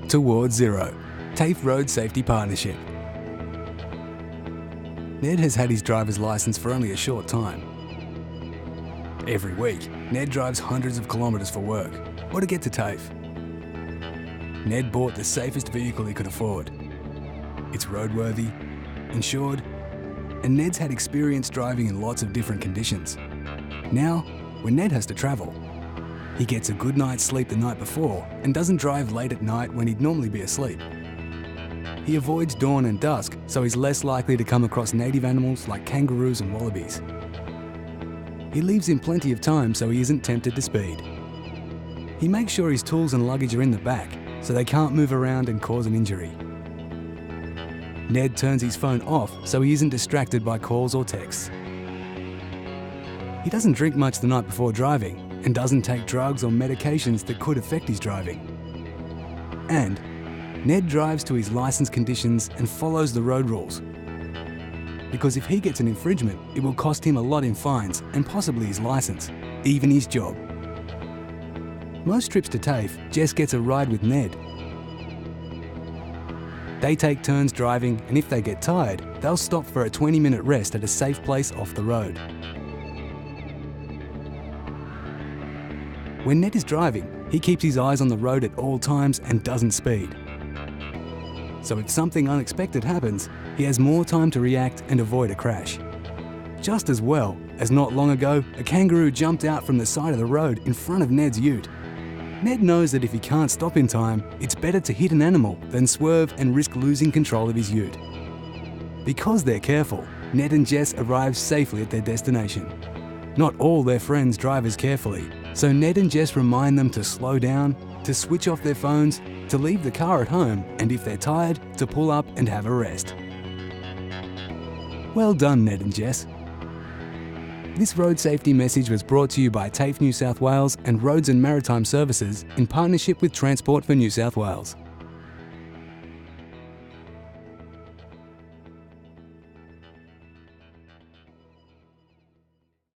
towards zero. TAFE Road Safety Partnership. Ned has had his driver's licence for only a short time. Every week, Ned drives hundreds of kilometres for work or to get to TAFE. Ned bought the safest vehicle he could afford. It's roadworthy, insured, and Ned's had experience driving in lots of different conditions. Now, when Ned has to travel, he gets a good night's sleep the night before and doesn't drive late at night when he'd normally be asleep. He avoids dawn and dusk, so he's less likely to come across native animals like kangaroos and wallabies. He leaves in plenty of time so he isn't tempted to speed. He makes sure his tools and luggage are in the back so they can't move around and cause an injury. Ned turns his phone off so he isn't distracted by calls or texts. He doesn't drink much the night before driving and doesn't take drugs or medications that could affect his driving. And Ned drives to his licence conditions and follows the road rules. Because if he gets an infringement, it will cost him a lot in fines and possibly his licence, even his job. Most trips to TAFE, Jess gets a ride with Ned. They take turns driving, and if they get tired, they'll stop for a 20-minute rest at a safe place off the road. When Ned is driving, he keeps his eyes on the road at all times and doesn't speed. So if something unexpected happens, he has more time to react and avoid a crash. Just as well as not long ago, a kangaroo jumped out from the side of the road in front of Ned's ute. Ned knows that if he can't stop in time, it's better to hit an animal than swerve and risk losing control of his ute. Because they're careful, Ned and Jess arrive safely at their destination. Not all their friends drive as carefully, so Ned and Jess remind them to slow down, to switch off their phones, to leave the car at home, and if they're tired, to pull up and have a rest. Well done, Ned and Jess. This road safety message was brought to you by TAFE New South Wales and Roads and Maritime Services in partnership with Transport for New South Wales.